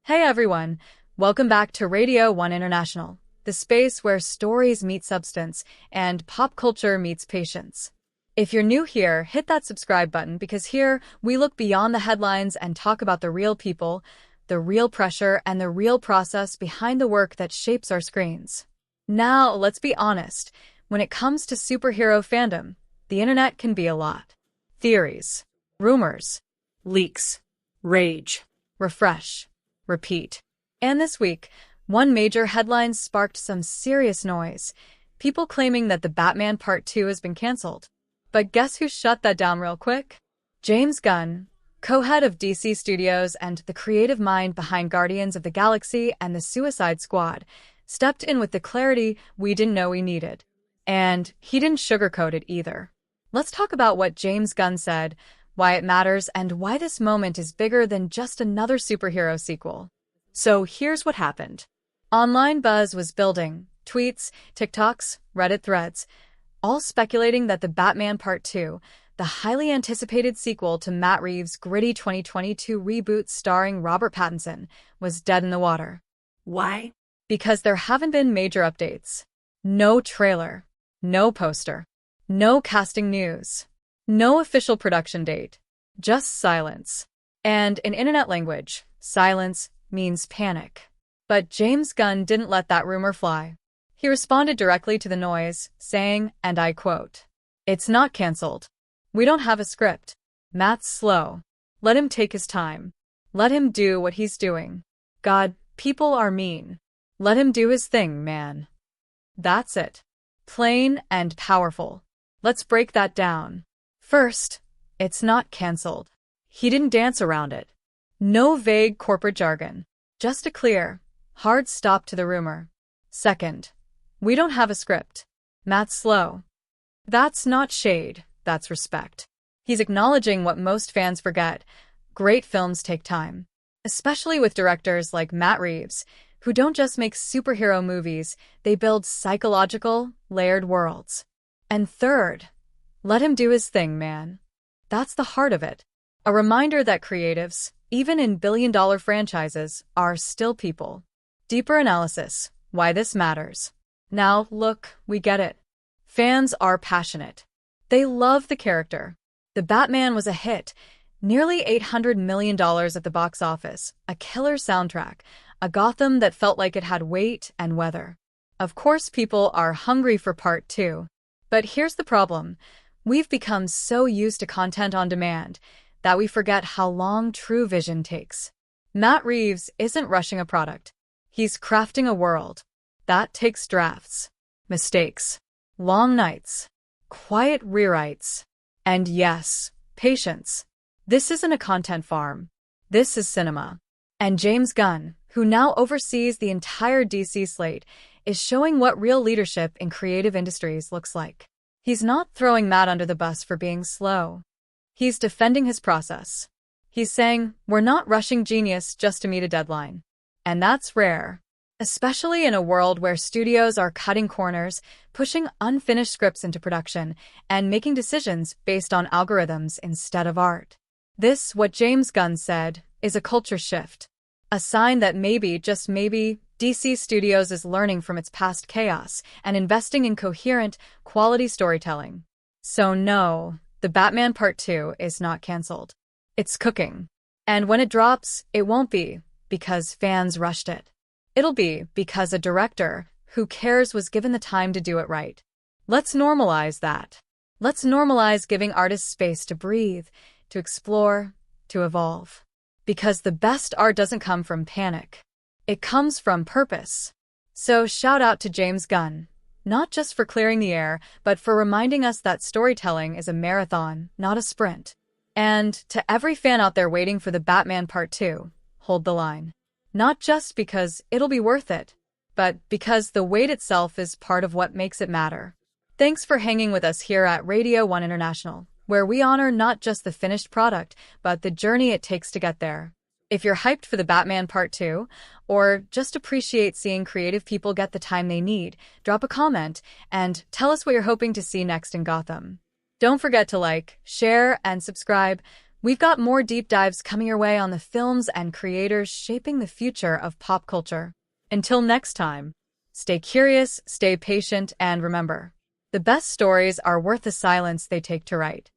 Hey everyone, welcome back to Radio 1 International, the space where stories meet substance and pop culture meets patience. If you're new here, hit that subscribe button because here we look beyond the headlines and talk about the real people, the real pressure, and the real process behind the work that shapes our screens. Now, let's be honest, when it comes to superhero fandom, the internet can be a lot. Theories, rumors, leaks, rage, refresh, repeat. And this week, one major headline sparked some serious noise. People claiming that the Batman Part 2 has been canceled. But guess who shut that down real quick? James Gunn, co-head of DC Studios and the creative mind behind Guardians of the Galaxy and the Suicide Squad, stepped in with the clarity we didn't know we needed. And he didn't sugarcoat it either. Let's talk about what James Gunn said, why it matters, and why this moment is bigger than just another superhero sequel. So here's what happened. Online buzz was building. Tweets, TikToks, Reddit threads, all speculating that the Batman Part 2, the highly anticipated sequel to Matt Reeves' gritty 2022 reboot starring Robert Pattinson, was dead in the water. Why? Because there haven't been major updates. No trailer, no poster, no casting news, no official production date, just silence. And in internet language, silence means panic. But James Gunn didn't let that rumor fly. He responded directly to the noise, saying, and I quote, "It's not canceled. We don't have a script. Matt's slow. Let him take his time. Let him do what he's doing. God, people are mean. Let him do his thing, man." That's it. Plain and powerful. Let's break that down. First, it's not canceled. He didn't dance around it. No vague corporate jargon. Just a clear, hard stop to the rumor. Second, we don't have a script. Matt's slow. That's not shade, that's respect. He's acknowledging what most fans forget. Great films take time. Especially with directors like Matt Reeves, who don't just make superhero movies, they build psychological, layered worlds. And third, let him do his thing, man. That's the heart of it. A reminder that creatives, even in billion-dollar franchises, are still people. Deeper analysis, why this matters. Now, look, we get it. Fans are passionate. They love the character. The Batman was a hit. Nearly $800 million at the box office, a killer soundtrack, a Gotham that felt like it had weight and weather. Of course, people are hungry for Part 2. But here's the problem. We've become so used to content on demand that we forget how long true vision takes. Matt Reeves isn't rushing a product. He's crafting a world. That takes drafts, mistakes, long nights, quiet rewrites, and yes, patience. This isn't a content farm. This is cinema. And James Gunn, who now oversees the entire DC slate, is showing what real leadership in creative industries looks like. He's not throwing Matt under the bus for being slow. He's defending his process. He's saying, we're not rushing genius just to meet a deadline. And that's rare, especially in a world where studios are cutting corners, pushing unfinished scripts into production, and making decisions based on algorithms instead of art. This, what James Gunn said, is a culture shift. A sign that maybe, just maybe, DC Studios is learning from its past chaos and investing in coherent, quality storytelling. So no, the Batman Part 2 is not canceled. It's cooking. And when it drops, it won't be because fans rushed it. It'll be because a director who cares was given the time to do it right. Let's normalize that. Let's normalize giving artists space to breathe, to explore, to evolve. Because the best art doesn't come from panic. It comes from purpose. So shout out to James Gunn, not just for clearing the air, but for reminding us that storytelling is a marathon, not a sprint. And to every fan out there waiting for the Batman Part 2, hold the line. Not just because it'll be worth it, but because the wait itself is part of what makes it matter. Thanks for hanging with us here at Radio 1 International, where we honor not just the finished product, but the journey it takes to get there. If you're hyped for the Batman Part 2, or just appreciate seeing creative people get the time they need, drop a comment and tell us what you're hoping to see next in Gotham. Don't forget to like, share, and subscribe. We've got more deep dives coming your way on the films and creators shaping the future of pop culture. Until next time, stay curious, stay patient, and remember, the best stories are worth the silence they take to write.